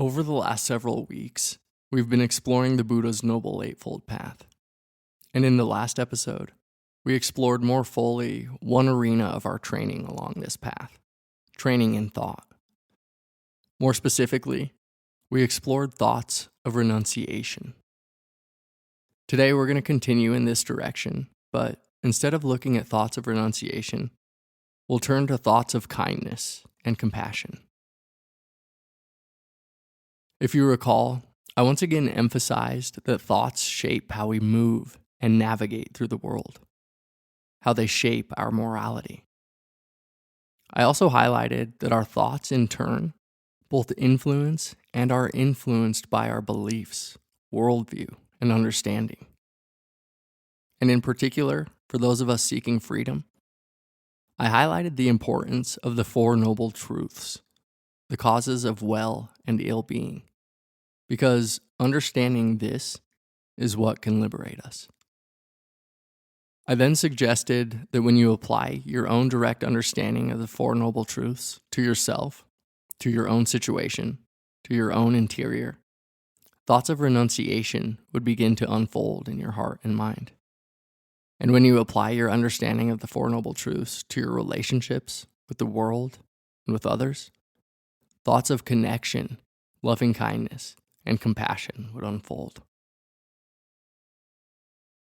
Over the last several weeks, we've been exploring the Buddha's Noble Eightfold Path. And in the last episode, we explored more fully one arena of our training along this path, training in thought. More specifically, we explored thoughts of renunciation. Today we're going to continue in this direction, but instead of looking at thoughts of renunciation, we'll turn to thoughts of kindness and compassion. If you recall, I once again emphasized that thoughts shape how we move and navigate through the world, how they shape our morality. I also highlighted that our thoughts, in turn, both influence and are influenced by our beliefs, worldview, and understanding. And in particular, for those of us seeking freedom, I highlighted the importance of the Four Noble Truths, the causes of well and ill being, because understanding this is what can liberate us. I then suggested that when you apply your own direct understanding of the Four Noble Truths to yourself, to your own situation, to your own interior, thoughts of renunciation would begin to unfold in your heart and mind. And when you apply your understanding of the Four Noble Truths to your relationships with the world and with others, thoughts of connection, loving kindness, and compassion would unfold.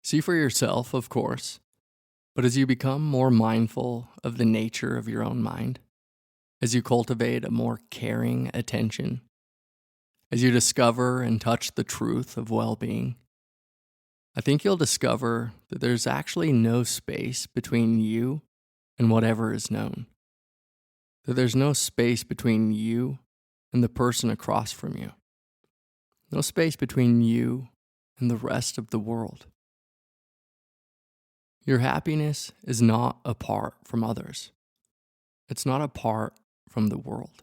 See for yourself, of course, but as you become more mindful of the nature of your own mind, as you cultivate a more caring attention, as you discover and touch the truth of well-being, I think you'll discover that there's actually no space between you and whatever is known. That there's no space between you and the person across from you. No space between you and the rest of the world. Your happiness is not apart from others. It's not apart from the world.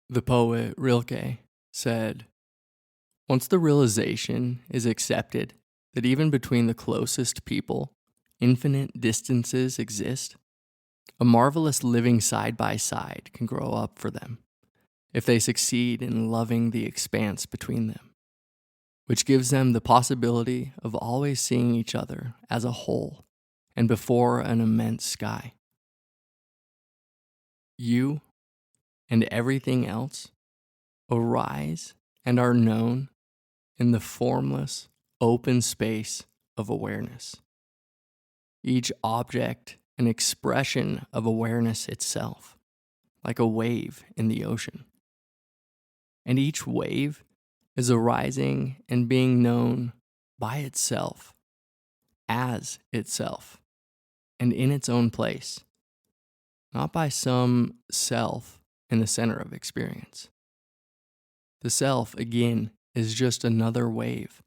The poet Rilke said, "Once the realization is accepted that even between the closest people, infinite distances exist, a marvelous living side by side can grow up for them if they succeed in loving the expanse between them, which gives them the possibility of always seeing each other as a whole and before an immense sky. You and everything else arise and are known in the formless, open space of awareness. Each object an expression of awareness itself, like a wave in the ocean. And each wave is arising and being known by itself, as itself, and in its own place, not by some self in the center of experience. The self, again, is just another wave,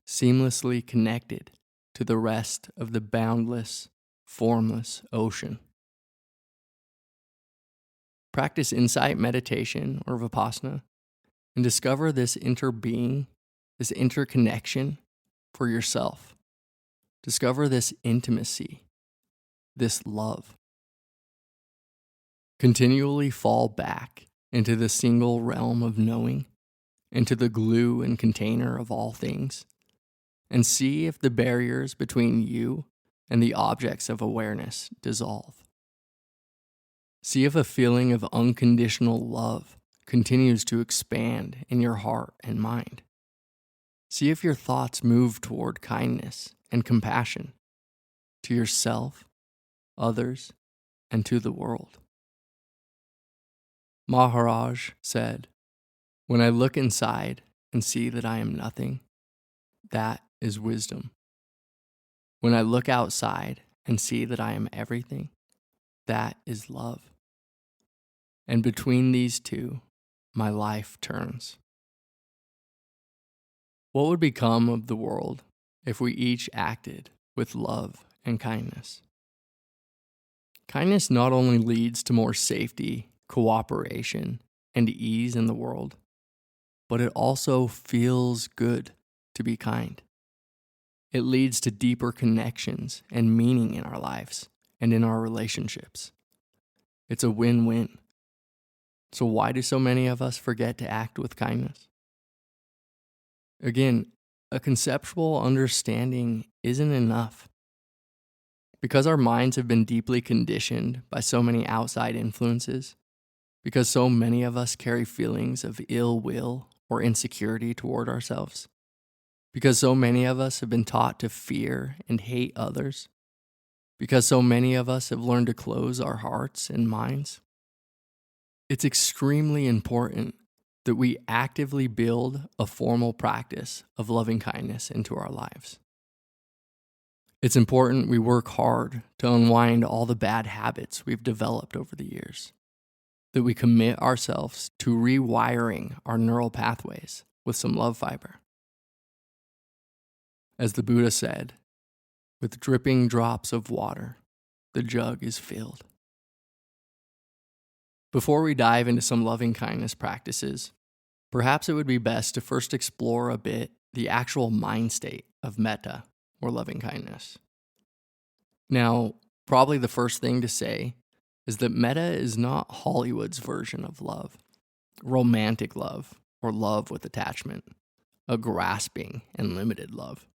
seamlessly connected to the rest of the boundless, formless ocean. Practice insight meditation or vipassana and discover this interbeing, this interconnection for yourself. Discover this intimacy, this love. Continually fall back into the single realm of knowing, into the glue and container of all things, and see if the barriers between you and the objects of awareness dissolve. See if a feeling of unconditional love continues to expand in your heart and mind. See if your thoughts move toward kindness and compassion to yourself, others, and to the world. Maharaj said, "When I look inside and see that I am nothing, that is wisdom. When I look outside and see that I am everything, that is love. And between these two, my life turns." What would become of the world if we each acted with love and kindness? Kindness not only leads to more safety, cooperation, and ease in the world, but it also feels good to be kind. It leads to deeper connections and meaning in our lives and in our relationships. It's a win-win. So why do so many of us forget to act with kindness? Again, a conceptual understanding isn't enough. Because our minds have been deeply conditioned by so many outside influences, because so many of us carry feelings of ill will or insecurity toward ourselves, because so many of us have been taught to fear and hate others, because so many of us have learned to close our hearts and minds, it's extremely important that we actively build a formal practice of loving kindness into our lives. It's important we work hard to unwind all the bad habits we've developed over the years, that we commit ourselves to rewiring our neural pathways with some love fiber. As the Buddha said, with dripping drops of water, the jug is filled. Before we dive into some loving kindness practices, perhaps it would be best to first explore a bit the actual mind state of metta, or loving kindness. Now, probably the first thing to say is that metta is not Hollywood's version of love, romantic love, or love with attachment, a grasping and limited love.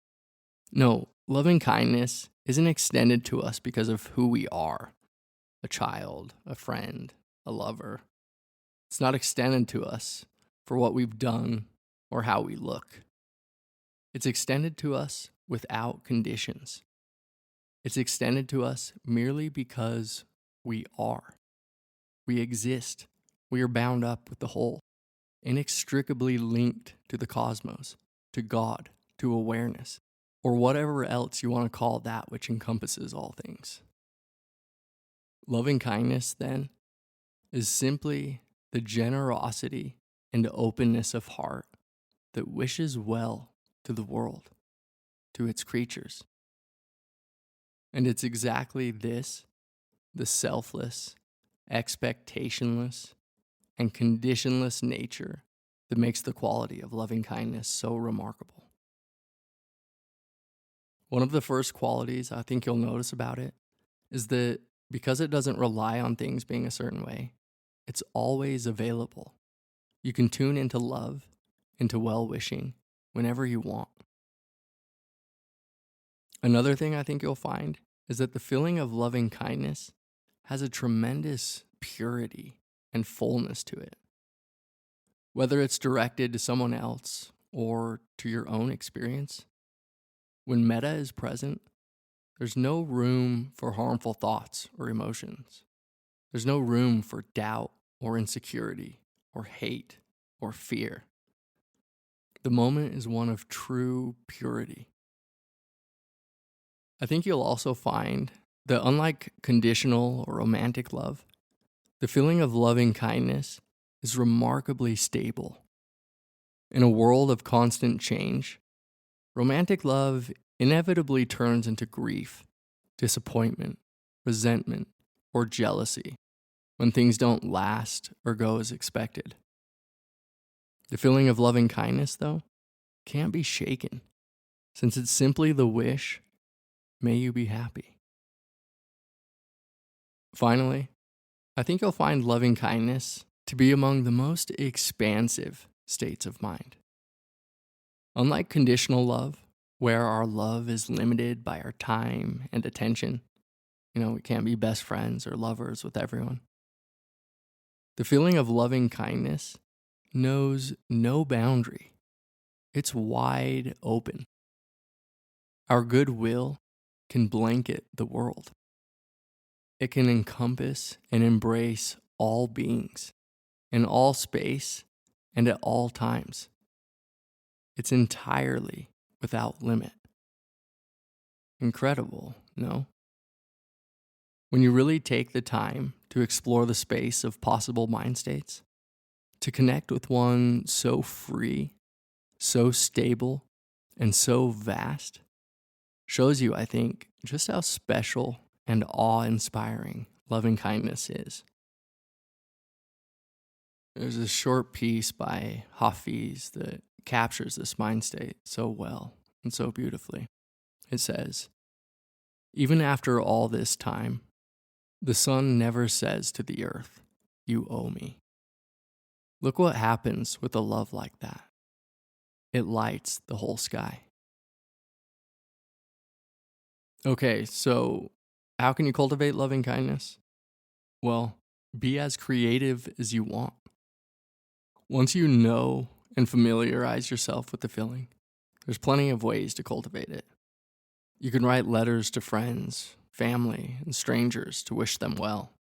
No, loving kindness isn't extended to us because of who we are, a child, a friend, a lover. It's not extended to us for what we've done or how we look. It's extended to us without conditions. It's extended to us merely because we are. We exist. We are bound up with the whole, inextricably linked to the cosmos, to God, to awareness, or whatever else you want to call that which encompasses all things. Loving kindness, then, is simply the generosity and openness of heart that wishes well to the world, to its creatures. And it's exactly this, the selfless, expectationless, and conditionless nature that makes the quality of loving kindness so remarkable. One of the first qualities I think you'll notice about it is that because it doesn't rely on things being a certain way, it's always available. You can tune into love, into well-wishing, whenever you want. Another thing I think you'll find is that the feeling of loving kindness has a tremendous purity and fullness to it. Whether it's directed to someone else or to your own experience, when metta is present, there's no room for harmful thoughts or emotions. There's no room for doubt or insecurity or hate or fear. The moment is one of true purity. I think you'll also find that unlike conditional or romantic love, the feeling of loving kindness is remarkably stable. In a world of constant change, romantic love inevitably turns into grief, disappointment, resentment, or jealousy when things don't last or go as expected. The feeling of loving kindness, though, can't be shaken, since it's simply the wish, may you be happy. Finally, I think you'll find loving kindness to be among the most expansive states of mind. Unlike conditional love, where our love is limited by our time and attention, we can't be best friends or lovers with everyone. The feeling of loving kindness knows no boundary. It's wide open. Our goodwill can blanket the world. It can encompass and embrace all beings, in all space, and at all times. It's entirely without limit. Incredible, no? When you really take the time to explore the space of possible mind states, to connect with one so free, so stable, and so vast, shows you, I think, just how special and awe-inspiring loving kindness is. There's a short piece by Hafiz that captures this mind state so well and so beautifully. It says, "Even after all this time, the sun never says to the earth, 'You owe me.' Look what happens with a love like that. It lights the whole sky. Okay, so how can you cultivate loving kindness? Well, be as creative as you want. Once you know and familiarize yourself with the feeling, there's plenty of ways to cultivate it. You can write letters to friends, family, and strangers to wish them well,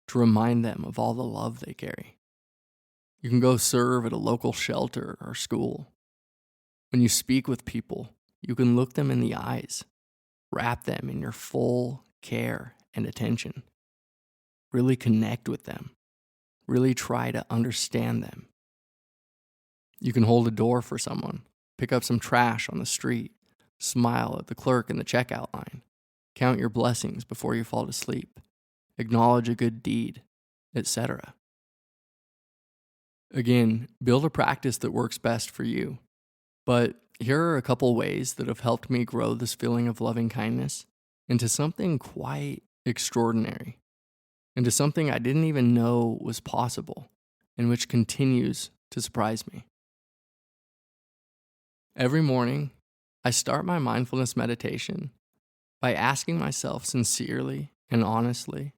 to remind them of all the love they carry. You can go serve at a local shelter or school. When you speak with people, you can look them in the eyes, wrap them in your full care and attention. Really connect with them. Really try to understand them. You can hold a door for someone, pick up some trash on the street, smile at the clerk in the checkout line, count your blessings before you fall to sleep, acknowledge a good deed, etc. Again, build a practice that works best for you. But here are a couple ways that have helped me grow this feeling of loving kindness into something quite extraordinary, into something I didn't even know was possible, and which continues to surprise me. Every morning, I start my mindfulness meditation by asking myself sincerely and honestly,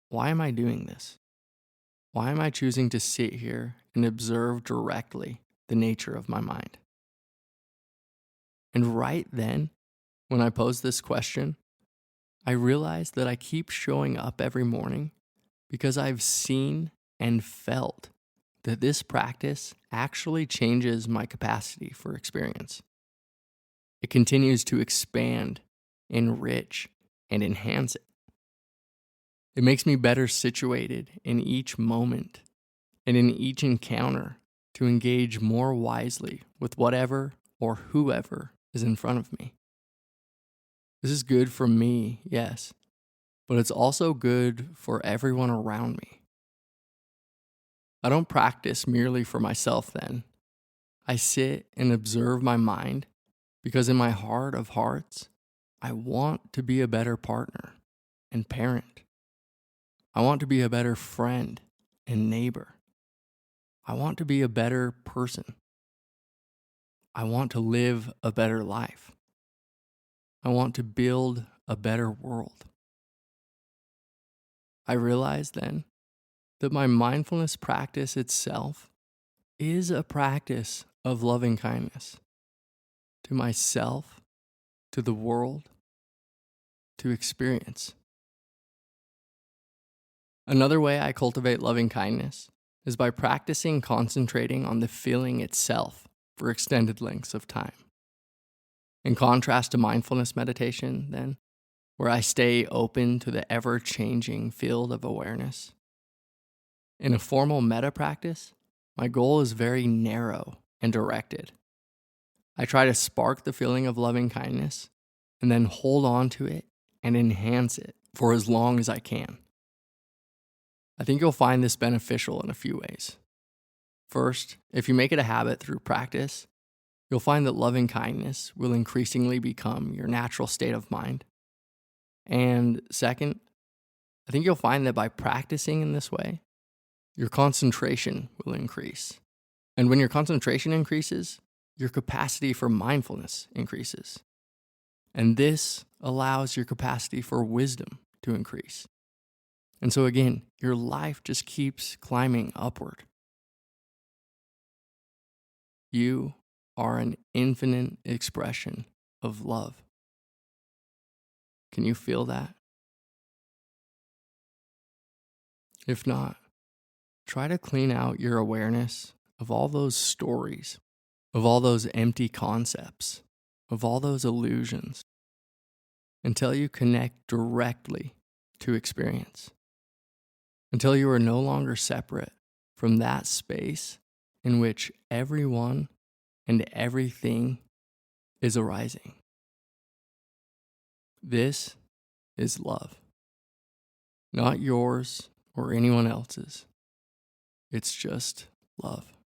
why am I doing this? Why am I choosing to sit here and observe directly the nature of my mind? And right then, when I pose this question, I realize that I keep showing up every morning because I've seen and felt that this practice actually changes my capacity for experience. It continues to expand, enrich, and enhance it. It makes me better situated in each moment and in each encounter to engage more wisely with whatever or whoever is in front of me. This is good for me, yes, but it's also good for everyone around me. I don't practice merely for myself then. I sit and observe my mind because in my heart of hearts, I want to be a better partner and parent. I want to be a better friend and neighbor. I want to be a better person. I want to live a better life. I want to build a better world. I realize then that my mindfulness practice itself is a practice of loving kindness to myself, to the world, to experience. Another way I cultivate loving kindness is by practicing concentrating on the feeling itself for extended lengths of time. In contrast to mindfulness meditation, then, where I stay open to the ever-changing field of awareness. In a formal metta practice, my goal is very narrow and directed. I try to spark the feeling of loving kindness and then hold on to it and enhance it for as long as I can. I think you'll find this beneficial in a few ways. First, if you make it a habit through practice, you'll find that loving kindness will increasingly become your natural state of mind. And second, I think you'll find that by practicing in this way, your concentration will increase. And when your concentration increases, your capacity for mindfulness increases. And this allows your capacity for wisdom to increase. And so again, your life just keeps climbing upward. You are an infinite expression of love. Can you feel that? If not, try to clean out your awareness of all those stories, of all those empty concepts, of all those illusions, until you connect directly to experience, until you are no longer separate from that space in which everyone and everything is arising. This is love, not yours or anyone else's. It's just love.